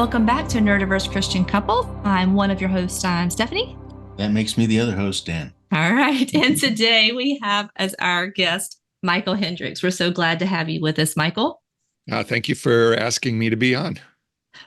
Welcome back to NeuroDiverse Christian Couple. I'm one of your hosts, I'm Stephanie. That makes me the other host, Dan. All right. And today we have as our guest, Michel Hendricks. We're so glad to have you with us, Michel. Thank you for asking me to be on.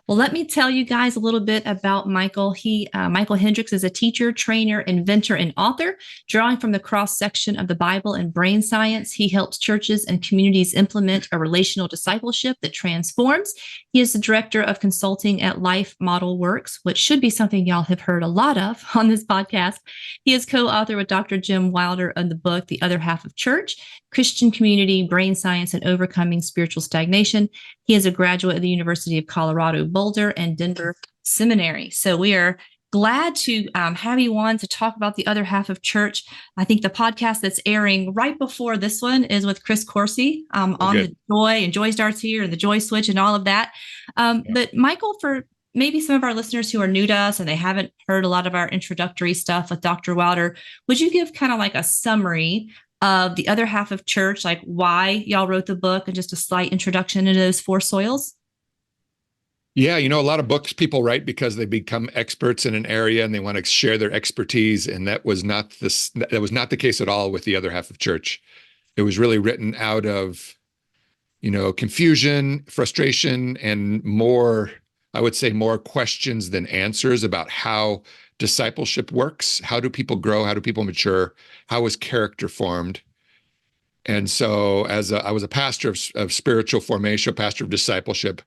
Well, let me tell you guys a little bit about Michel. Michel Hendricks is a teacher, trainer, inventor, and author. Drawing from the cross-section of the Bible and brain science, he helps churches and communities implement a relational discipleship that transforms. He is the director of consulting at Life Model Works, which should be something y'all have heard a lot of on this podcast. He is co-author with Dr. Jim Wilder of the book, The Other Half of Church, Christian Community, Brain Science, and Overcoming Spiritual Stagnation. He is a graduate of the University of Colorado Boulder and Denver Seminary. So we are glad to have you on to talk about The Other Half of Church. I think the podcast that's airing right before this one is with Chris Corsi on the Joy, and Joy Starts Here and the Joy Switch and all of that. But Michel, for maybe some of our listeners who are new to us and they haven't heard a lot of our introductory stuff with Dr. Wilder, would you give kind of like a summary of The Other Half of Church, like why y'all wrote the book and just a slight introduction into those four soils? Yeah, a lot of books people write because they become experts in an area and they want to share their expertise. And that was not the case at all with The Other Half of Church. It was really written out of, confusion, frustration, and more questions than answers about how discipleship works. How do people grow? How do people mature? How is character formed? And so I was a pastor of spiritual formation, pastor of discipleship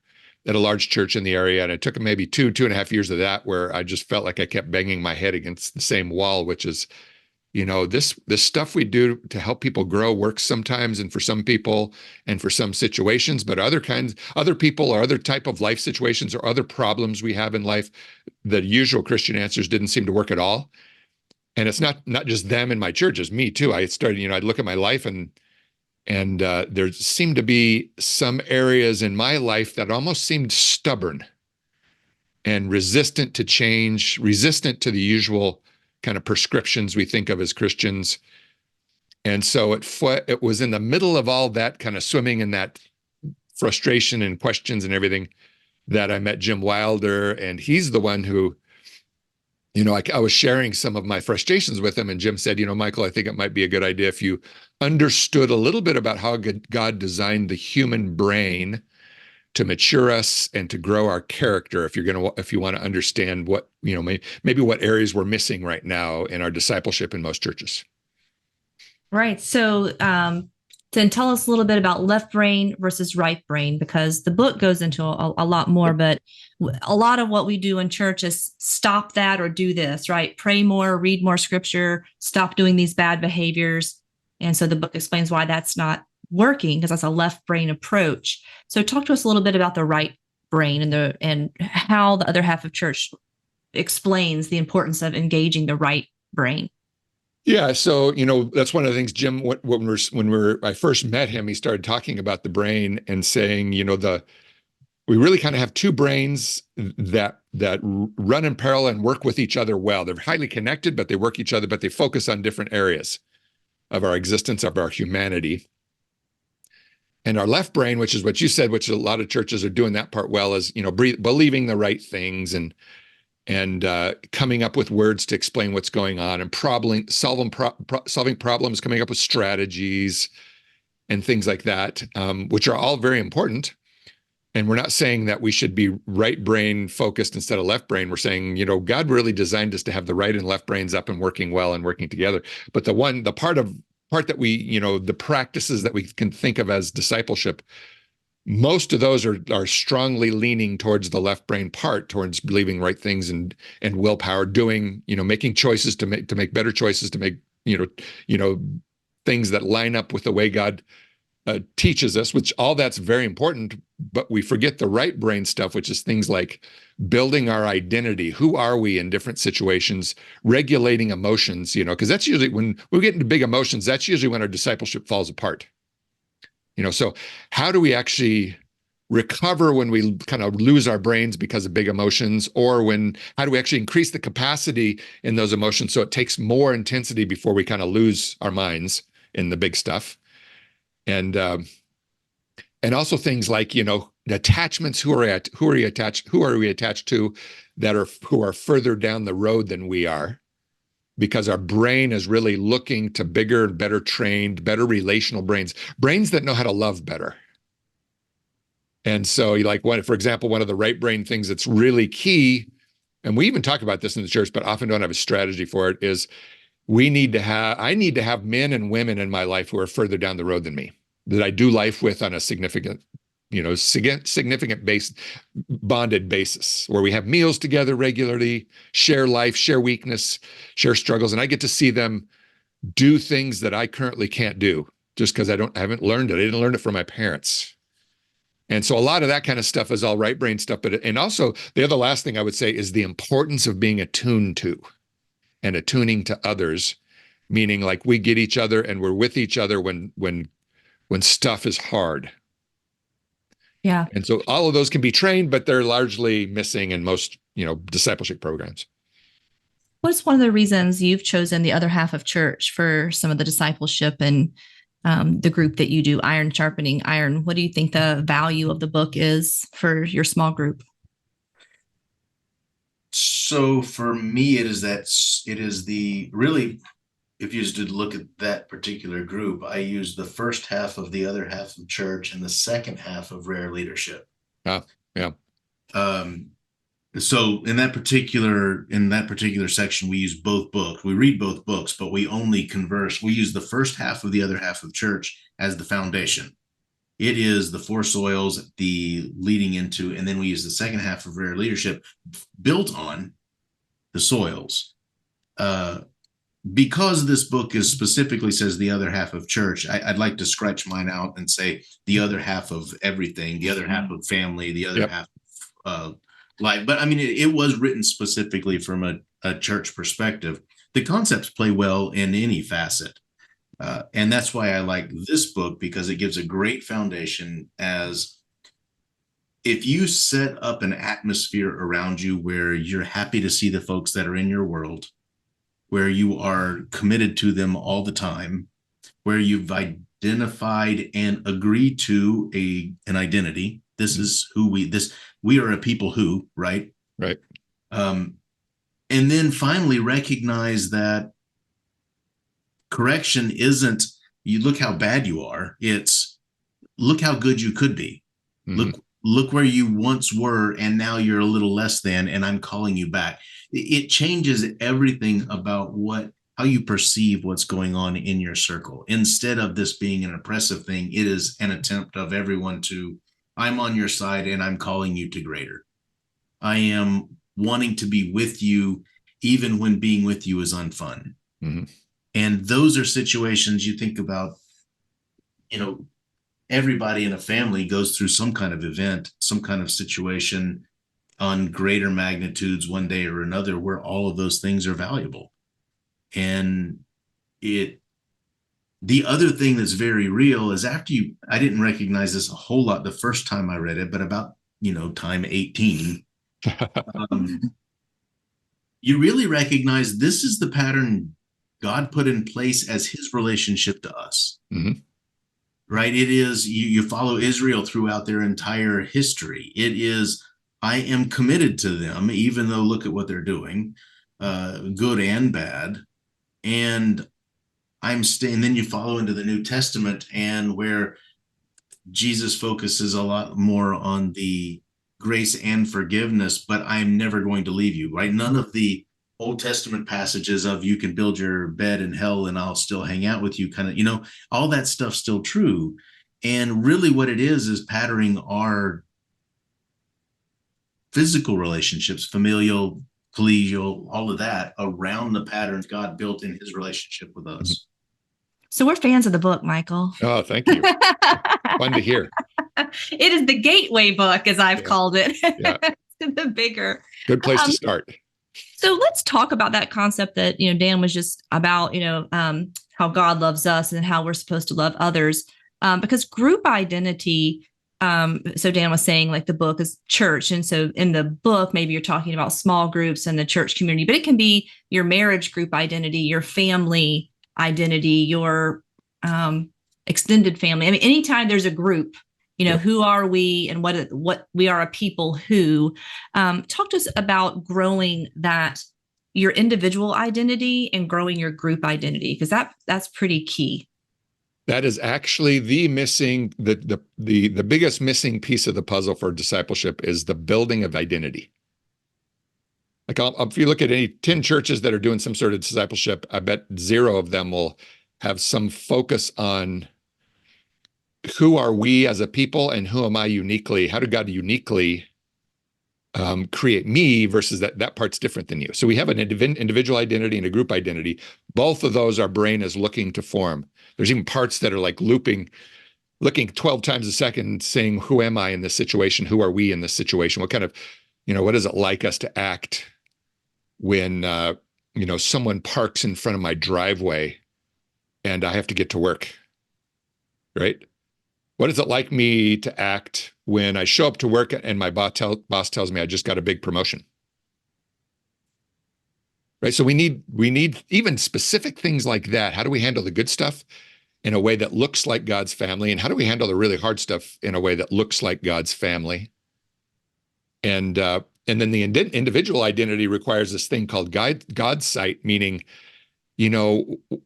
at a large church in the area. And it took maybe 2.5 years of that where I just felt like I kept banging my head against the same wall, which is, this stuff we do to help people grow works sometimes and for some people and for some situations, but other people or other type of life situations or other problems we have in life, the usual Christian answers didn't seem to work at all. And it's not just them in my church, it's me too. I started, I'd look at my life and there seemed to be some areas in my life that almost seemed stubborn and resistant to change, resistant to the usual kind of prescriptions we think of as Christians. And so it was in the middle of all that kind of swimming in that frustration and questions and everything that I met Jim Wilder. And he's the one who, I was sharing some of my frustrations with him, and Jim said, Michel, I think it might be a good idea if you understood a little bit about how God designed the human brain to mature us and to grow our character. If you want to understand what, maybe what areas we're missing right now in our discipleship in most churches. Right. So, then tell us a little bit about left brain versus right brain, because the book goes into a lot more, but a lot of what we do in church is stop that or do this, right? Pray more, read more scripture, stop doing these bad behaviors. And so the book explains why that's not working, because that's a left brain approach. So talk to us a little bit about the right brain and how The Other Half of Church explains the importance of engaging the right brain. Yeah, so that's one of the things Jim. When I first met him, he started talking about the brain and saying, we really kind of have two brains that run in parallel and work with each other well. They're highly connected, but they work each other, but they focus on different areas of our existence, of our humanity. And our left brain, which is what you said, which a lot of churches are doing that part well, is believing the right things and coming up with words to explain what's going on and solving problems, coming up with strategies and things like that, which are all very important. And we're not saying that we should be right brain focused instead of left brain. We're saying, God really designed us to have the right and left brains up and working well and working together. But the part that we, the practices that we can think of as discipleship, most of those are strongly leaning towards the left brain part, towards believing right things and willpower, doing, making choices to make better choices, to make, things that line up with the way God teaches us, which all that's very important, but we forget the right brain stuff, which is things like building our identity. Who are we in different situations, regulating emotions, because that's usually when we get into big emotions, that's usually when our discipleship falls apart. So how do we actually recover when we kind of lose our brains because of big emotions, or how do we actually increase the capacity in those emotions so it takes more intensity before we kind of lose our minds in the big stuff? And also things like, attachments. Who are we attached to who are further down the road than we are? Because our brain is really looking to bigger and better trained, better relational brains that know how to love better. And so, like, for example, one of the right brain things that's really key, and we even talk about this in the church, but often don't have a strategy for it, is I need to have men and women in my life who are further down the road than me, that I do life with on a significant bonded basis, where we have meals together regularly, share life, share weakness, share struggles. And I get to see them do things that I currently can't do just because I haven't learned it. I didn't learn it from my parents. And so a lot of that kind of stuff is all right brain stuff. And also the other last thing I would say is the importance of being attuned to and attuning to others, meaning like we get each other and we're with each other when stuff is hard. Yeah. And so all of those can be trained, but they're largely missing in most, discipleship programs. What's one of the reasons you've chosen the other half of church for some of the discipleship and the group that you do, Iron Sharpening Iron? What do you think the value of the book is for your small group? So for me, it is the really, if you just look at that particular group, I use the first half of the other half of church and the second half of rare leadership. Yeah. So in that particular section, we use both books. We read both books, but we only converse. We use the first half of the other half of church as the foundation. It is the four soils, the leading into, and then we use the second half of rare leadership built on the soils. Because this book specifically says the other half of church, I'd like to scratch mine out and say the other half of everything, the other half of family, the other half of life. But I mean, it was written specifically from a church perspective. The concepts play well in any facet. And that's why I like this book, because it gives a great foundation. As if you set up an atmosphere around you where you're happy to see the folks that are in your world, where you are committed to them all the time, where you've identified and agreed to an identity. This is who we are, a people who, right? Right. And then finally recognize that correction isn't, you look how bad you are. It's look how good you could be. Mm-hmm. Look where you once were, and now you're a little less than, and I'm calling you back. It changes everything about how you perceive what's going on in your circle. Instead of this being an oppressive thing, it is an attempt of everyone to, I'm on your side and I'm calling you to greater. I am wanting to be with you, even when being with you is unfun. Mm-hmm. And those are situations you think about, everybody in a family goes through some kind of event, some kind of situation on greater magnitudes one day or another, where all of those things are valuable. And the other thing that's very real is I didn't recognize this a whole lot the first time I read it, but about, time 18, you really recognize this is the pattern God put in place as his relationship to us. Mm-hmm. Right? It is, you follow Israel throughout their entire history. It is, I am committed to them, even though look at what they're doing, good and bad. And and then you follow into the New Testament, and where Jesus focuses a lot more on the grace and forgiveness, but I'm never going to leave you, right? None of the Old Testament passages of you can build your bed in hell and I'll still hang out with you, kind of, all that stuff's still true. And really what it is patterning our physical relationships, familial, collegial, all of that around the patterns God built in his relationship with us. So we're fans of the book, Michael. Oh, thank you. Fun to hear. It is the gateway book, as I've called it. Yeah. The bigger. Good place to start. So let's talk about that concept that, Dan was just about, how God loves us and how we're supposed to love others. Because group identity, so Dan was saying like the book is church. And so in the book, maybe you're talking about small groups and the church community, but it can be your marriage group identity, your family identity, your extended family. I mean, anytime there's a group, Who are we, and what we are a people who. Talk to us about growing your individual identity and growing your group identity, because that's pretty key. That is actually the biggest missing piece of the puzzle for discipleship is the building of identity. Like if you look at any 10 churches that are doing some sort of discipleship, I bet 0 of them will have some focus on who are we as a people and who am I uniquely? How did God uniquely create me versus that part's different than you. So we have an individual identity and a group identity. Both of those our brain is looking to form. There's even parts that are like looking 12 times a second saying, who am I in this situation? Who are we in this situation? What kind of, what is it like us to act when, someone parks in front of my driveway and I have to get to work, right? What is it like me to act when I show up to work and my boss tells me I just got a big promotion? Right. So we need even specific things like that. How do we handle the good stuff in a way that looks like God's family? And how do we handle the really hard stuff in a way that looks like God's family? And then the individual identity requires this thing called God's sight, meaning,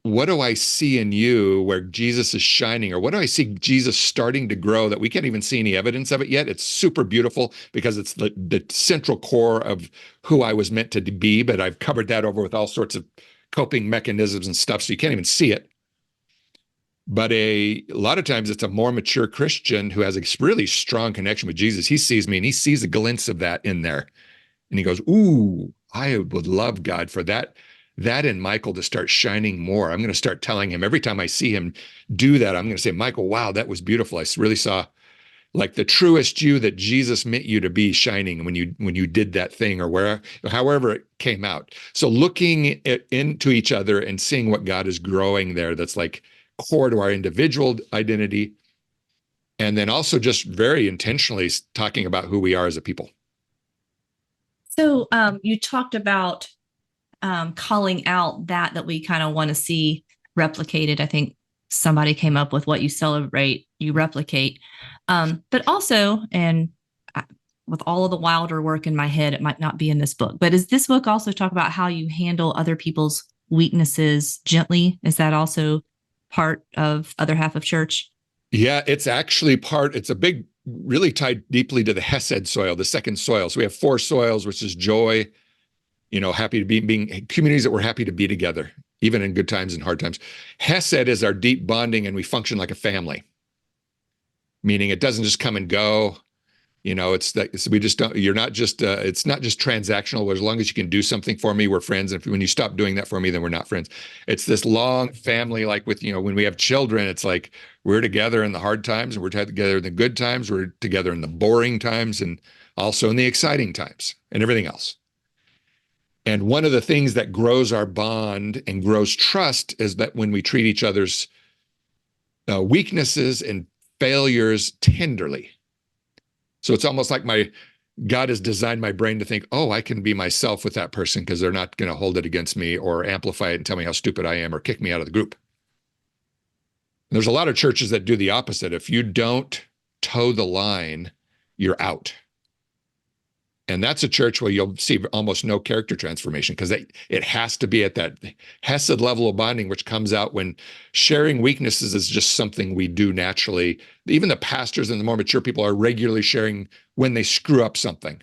what do I see in you where Jesus is shining? Or what do I see Jesus starting to grow that we can't even see any evidence of it yet? It's super beautiful because it's the central core of who I was meant to be, but I've covered that over with all sorts of coping mechanisms and stuff, so you can't even see it. But a lot of times it's a more mature Christian who has a really strong connection with Jesus. He sees me and he sees a glimpse of that in there. And he goes, ooh, I would love God for that in Michael to start shining more. I'm going to start telling him every time I see him do that, I'm going to say, Michael, wow, that was beautiful. I really saw like the truest you that Jesus meant you to be shining when you did that thing, or however it came out. So looking into each other and seeing what God is growing there, that's like core to our individual identity. And then also just very intentionally talking about who we are as a people. So you talked about calling out that we kind of want to see replicated. I think somebody came up with what you celebrate, you replicate. But also, and with all of the wilder work in my head, it might not be in this book, but does this book also talk about how you handle other people's weaknesses gently? Is that also part of other half of church? Yeah, it's actually it's a big, really tied deeply to the hesed soil, the second soil. So we have 4 soils, which is joy, happy to being communities that we're happy to be together, even in good times and hard times. Hesed is our deep bonding, and we function like a family, meaning it doesn't just come and go. It's that we just don't. You're not just. It's not just transactional. As long as you can do something for me, we're friends. And when you stop doing that for me, then we're not friends. It's this long family, like with when we have children, it's like we're together in the hard times, and we're together in the good times. We're together in the boring times, and also in the exciting times, and everything else. And one of the things that grows our bond and grows trust is that when we treat each other's weaknesses and failures tenderly. So it's almost like God has designed my brain to think, oh, I can be myself with that person because they're not going to hold it against me or amplify it and tell me how stupid I am or kick me out of the group. And there's a lot of churches that do the opposite. If you don't toe the line, you're out. And that's a church where you'll see almost no character transformation because it has to be at that hesed level of bonding, which comes out when sharing weaknesses is just something we do naturally. Even the pastors and the more mature people are regularly sharing when they screw up something,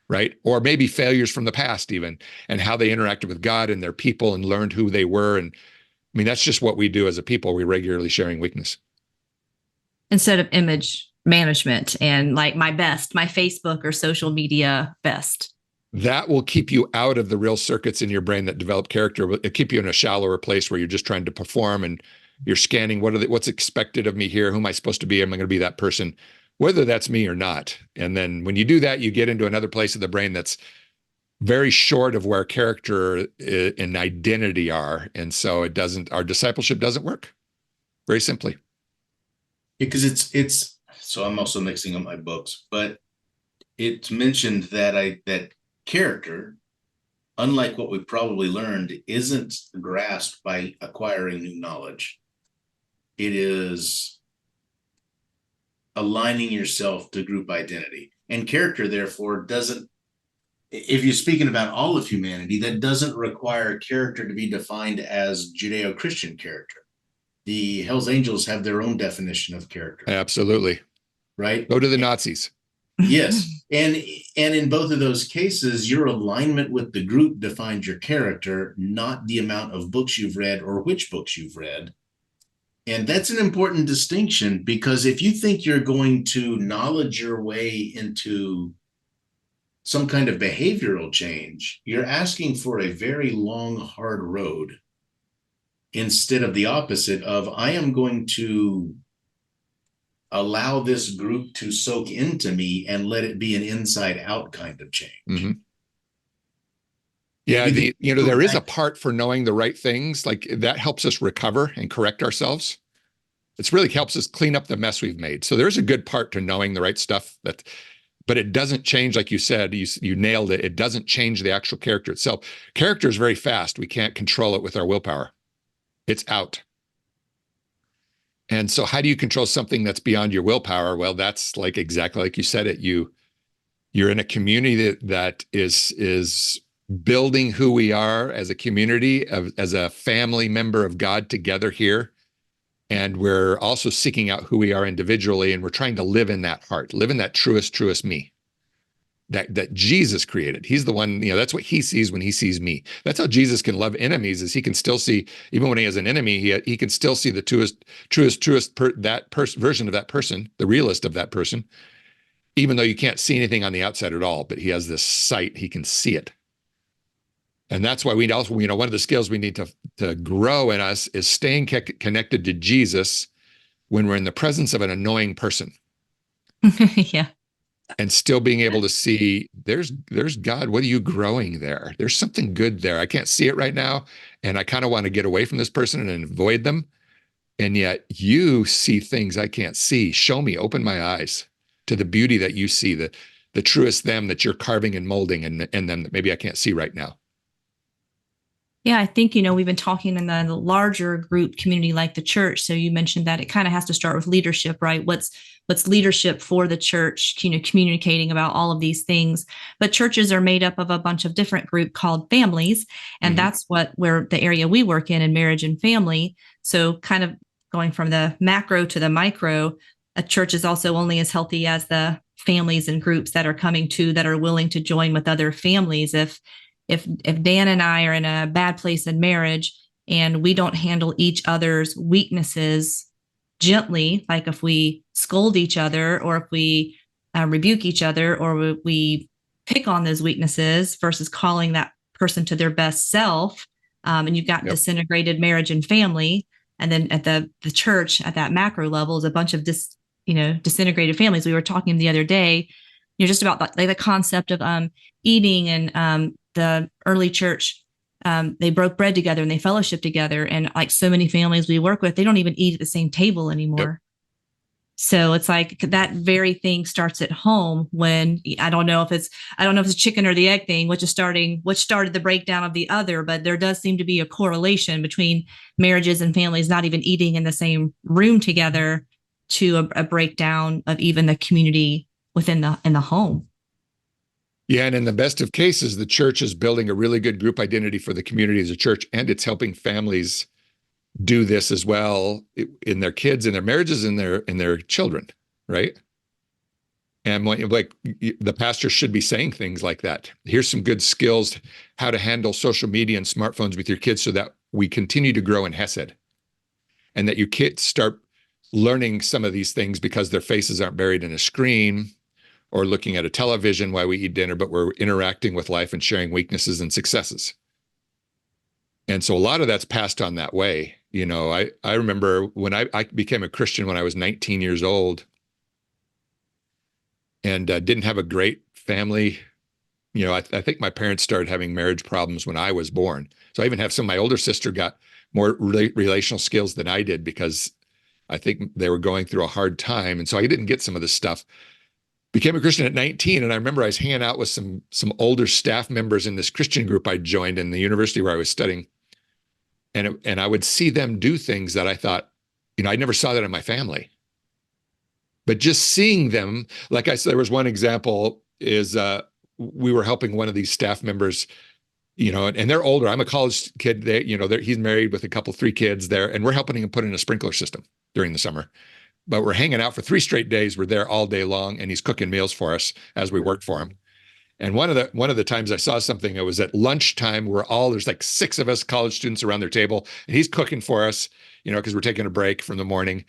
right? Or maybe failures from the past even, and how they interacted with God and their people and learned who they were. And I mean, that's just what we do as a people. We're regularly sharing weakness. Instead of image management and like my Facebook or social media best. That will keep you out of the real circuits in your brain that develop character. It'll keep you in a shallower place where you're just trying to perform and you're scanning what's expected of me here. Who am I supposed to be? Am I going to be that person? Whether that's me or not. And then when you do that, you get into another place of the brain that's very short of where character and identity are. And so our discipleship doesn't work, very simply. Because it's so I'm also mixing up my books, but it's mentioned that character, unlike what we've probably learned, isn't grasped by acquiring new knowledge. It is aligning yourself to group identity. And character, therefore, doesn't, if you're speaking about all of humanity, that doesn't require character to be defined as Judeo-Christian character. The Hells Angels have their own definition of character. Absolutely. Right? Go to the Nazis. Yes. And in both of those cases, your alignment with the group defines your character, not the amount of books you've read or which books you've read. And that's an important distinction, because if you think you're going to knowledge your way into some kind of behavioral change, you're asking for a very long, hard road, instead of the opposite of, I am going to allow this group to soak into me and let it be an inside out kind of change. Mm-hmm. Yeah. There is a part for knowing the right things. Like, that helps us recover and correct ourselves. It really helps us clean up the mess we've made. So there's a good part to knowing the right stuff, but it doesn't change, like you said, you nailed it. It doesn't change the actual character itself. Character is very fast. We can't control it with our willpower. It's out. And so how do you control something that's beyond your willpower? Well, that's like exactly like you said it. You're in a community that is building who we are as a community, as a family member of God together here. And we're also seeking out who we are individually, and we're trying to live in that heart, live in that truest me that Jesus created. He's the one, that's what he sees when he sees me. That's how Jesus can love enemies, is he can still see, even when he has an enemy, he can still see the truest version of that person, the realist of that person, even though you can't see anything on the outside at all, but he has this sight, he can see it. And that's why we also, one of the skills we need to grow in us is staying connected to Jesus when we're in the presence of an annoying person. Yeah. And still being able to see, there's God. What are you growing there? There's something good there. I can't see it right now, and I kind of want to get away from this person and avoid them. And yet you see things I can't see. Show me, open my eyes to the beauty that you see, the truest them that you're carving and molding and them that maybe I can't see right now. Yeah, I think, we've been talking in the larger group community like the church. So you mentioned that it kind of has to start with leadership, right? What's leadership for the church, communicating about all of these things. But churches are made up of a bunch of different groups called families. And that's where the area we work in marriage and family. So kind of going from the macro to the micro, a church is also only as healthy as the families and groups that are coming to, that are willing to join with other families. If Dan and I are in a bad place in marriage and we don't handle each other's weaknesses gently, like if we scold each other or if we rebuke each other or we pick on those weaknesses versus calling that person to their best self, and you've got disintegrated marriage and family, and then at the church at that macro level is a bunch of disintegrated families. We were talking the other day, just about the concept of eating, and the early church, they broke bread together and they fellowship together. And like so many families we work with, they don't even eat at the same table anymore. Yep. So it's like that very thing starts at home. When I don't know if it's a chicken or the egg thing, which started the breakdown of the other, but there does seem to be a correlation between marriages and families not even eating in the same room together to a breakdown of even the community in the home. Yeah, and in the best of cases, the church is building a really good group identity for the community as a church, and it's helping families do this as well in their kids, in their marriages, in their children, right? And like the pastor should be saying things like that. Here's some good skills, how to handle social media and smartphones with your kids so that we continue to grow in hesed, and that your kids start learning some of these things because their faces aren't buried in a screen or looking at a television while we eat dinner, but we're interacting with life and sharing weaknesses and successes. And so a lot of that's passed on that way. I remember when I became a Christian when I was 19 years old and didn't have a great family. I think my parents started having marriage problems when I was born. So I even have my older sister got more relational skills than I did because I think they were going through a hard time. And so I didn't get some of this stuff. Became a Christian at 19, and I remember I was hanging out with some older staff members in this Christian group I joined in the university where I was studying, and I would see them do things that I thought, I never saw that in my family. But just seeing them, like I said, there was one example is we were helping one of these staff members, and they're older. I'm a college kid. He's married with three kids there, and we're helping him put in a sprinkler system during the summer. But we're hanging out for 3 straight days. We're there all day long, and he's cooking meals for us as we work for him. And one of the times I saw something, it was at lunchtime. There's like 6 of us college students around their table, and he's cooking for us, because we're taking a break from the morning.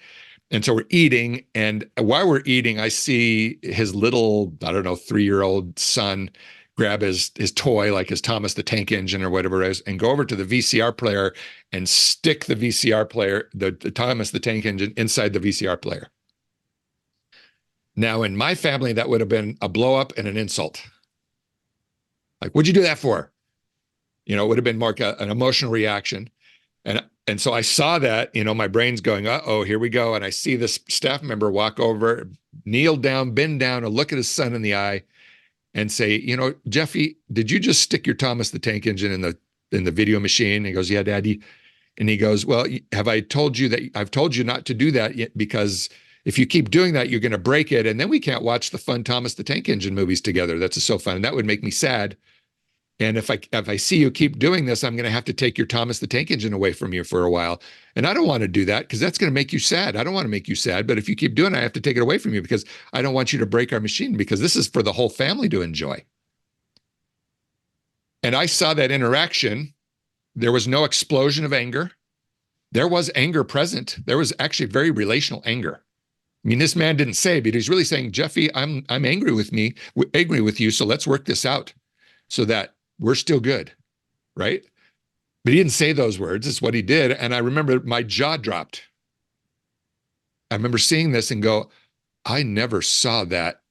And so we're eating, and while we're eating, I see his little, 3-year-old son grab his toy, like his Thomas the Tank Engine or whatever it is, and go over to the VCR player and stick the VCR player, the Thomas the Tank Engine, inside the VCR player. Now, in my family, that would have been a blow up and an insult. Like, what'd you do that for? It would have been more like an emotional reaction. And so I saw that, my brain's going, uh-oh, here we go. And I see this staff member walk over, kneel down, bend down, and look at his son in the eye and say, Jeffy, did you just stick your Thomas the Tank Engine in the video machine? And he goes, yeah, Daddy. And he goes, well, have I told you that I've told you not to do that yet? Because if you keep doing that, you're going to break it. And then we can't watch the fun Thomas the Tank Engine movies together. That's so fun. And that would make me sad. And if I see you keep doing this, I'm going to have to take your Thomas the Tank Engine away from you for a while. And I don't want to do that because that's going to make you sad. I don't want to make you sad. But if you keep doing it, I have to take it away from you because I don't want you to break our machine, because this is for the whole family to enjoy. And I saw that interaction. There was no explosion of anger. There was anger present. There was actually very relational anger. I mean, this man didn't say, but he's really saying, Jeffy, I'm angry with you. So let's work this out so that we're still good, right? But he didn't say those words. It's what he did. And I remember my jaw dropped. I remember seeing this and go, I never saw that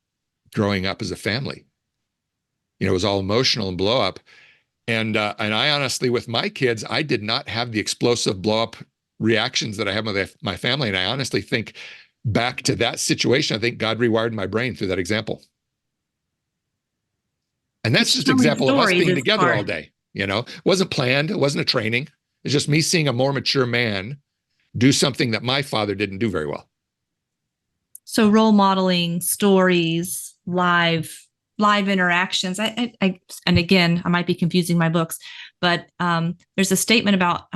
growing up as a family. It was all emotional and blow up. And I honestly, with my kids, I did not have the explosive blow up reactions that I have with my family. And I honestly think back to that situation, I think God rewired my brain through that example. And that's just an example of us being together all day. It wasn't planned. It wasn't a training. It's just me seeing a more mature man do something that my father didn't do very well. So role modeling, stories, live interactions. And again, I might be confusing my books, but there's a statement about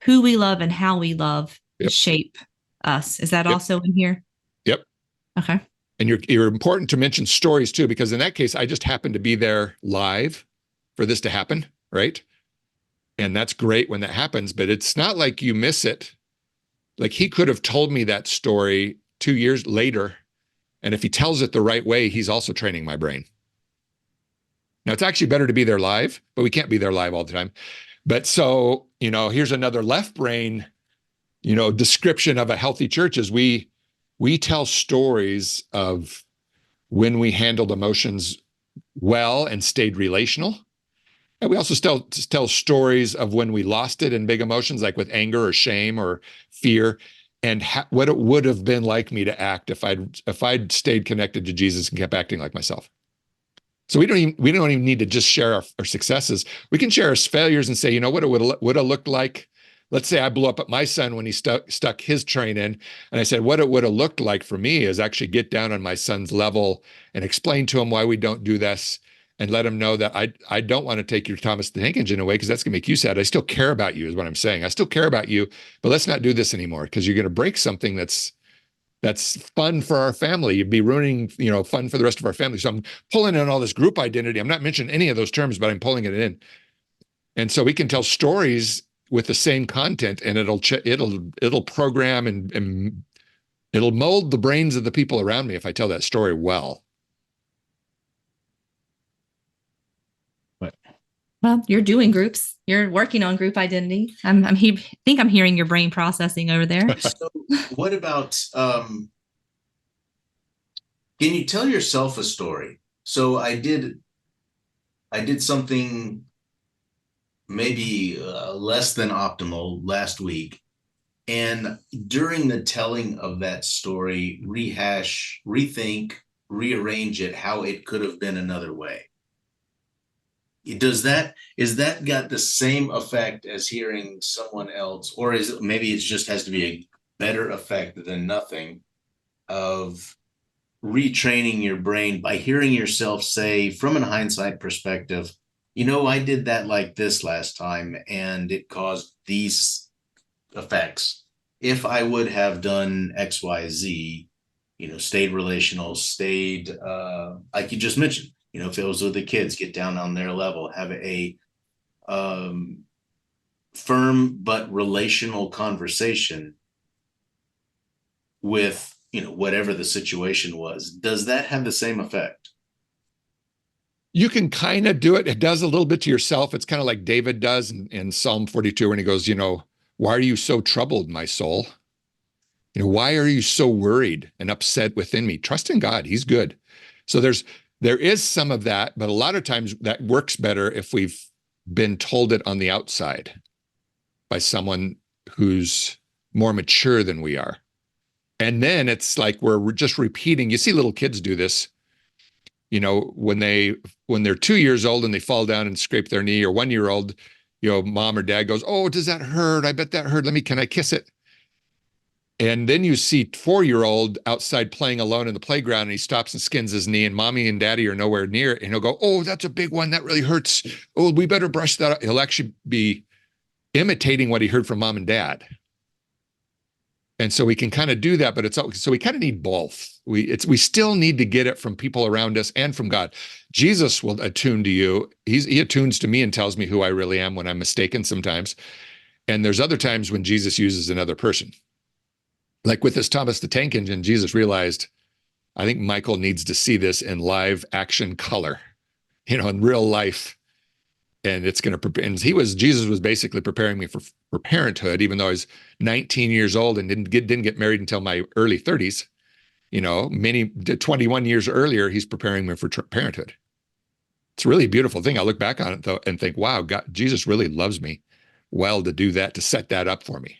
who we love and how we love shape us. Is that also in here? Yep. Okay. And you're important to mention stories too, because in that case, I just happened to be there live for this to happen, right? And that's great when that happens, but it's not like you miss it. Like, he could have told me that story 2 years later, and if he tells it the right way, he's also training my brain. Now, it's actually better to be there live, but we can't be there live all the time. But so, here's another left brain, description of a healthy church is we tell stories of when we handled emotions well and stayed relational. And we also tell stories of when we lost it in big emotions, like with anger or shame or fear, and what it would have been like me to act if I'd stayed connected to Jesus and kept acting like myself. So we don't even need to just share our successes. We can share our failures and say, what it would have looked like. Let's say I blew up at my son when he stuck his train in, and I said, what it would have looked like for me is actually get down on my son's level and explain to him why we don't do this, and let him know that I don't want to take your Thomas the Tank Engine away because that's going to make you sad. I still care about you is what I'm saying. I still care about you, but let's not do this anymore because you're going to break something that's fun for our family. You'd be ruining, fun for the rest of our family. So I'm pulling in all this group identity. I'm not mentioning any of those terms, but I'm pulling it in. And so we can tell stories with the same content, and it'll program and it'll mold the brains of the people around me if I tell that story well. Well, you're doing groups. You're working on group identity. I think I'm hearing your brain processing over there. So what about, can you tell yourself a story? So I did something maybe less than optimal last week. And during the telling of that story, rehash, rethink, rearrange it, how it could have been another way. Is that got the same effect as hearing someone else, or is it maybe it just has to be a better effect than nothing? of retraining your brain by hearing yourself say, from an hindsight perspective, I did that like this last time and it caused these effects. If I would have done X, Y, Z, stayed relational, stayed, like you just mentioned, if it was with the kids, get down on their level, have a firm but relational conversation with, whatever the situation was. Does that have the same effect? You can kind of do it. It does a little bit to yourself. It's kind of like David does in Psalm 42 when he goes, why are you so troubled, my soul? Why are you so worried and upset within me? Trust in God. He's good. So there is some of that, but a lot of times that works better if we've been told it on the outside by someone who's more mature than we are. And then it's like we're just repeating. You see little kids do this, when they're 2 years old and they fall down and scrape their knee, or 1 year old, mom or dad goes, oh, does that hurt? I bet that hurt. Can I kiss it? And then you see 4-year-old outside playing alone in the playground, and he stops and skins his knee, and mommy and daddy are nowhere near it. And he'll go, oh, that's a big one. That really hurts. Oh, we better brush that up. He'll actually be imitating what he heard from mom and dad. And so we can kind of do that, but so we kind of need both. We still need to get it from people around us and from God. Jesus will attune to you. He attunes to me and tells me who I really am when I'm mistaken sometimes. And there's other times when Jesus uses another person. Like with this Thomas the Tank Engine, Jesus realized, I think Michael needs to see this in live action color, in real life. And it's going to prepare. And Jesus was basically preparing me for parenthood, even though I was 19 years old and didn't get married until my early 30s. 21 years earlier, he's preparing me for parenthood. It's really a beautiful thing. I look back on it though and think, wow, God, Jesus really loves me well to do that, to set that up for me.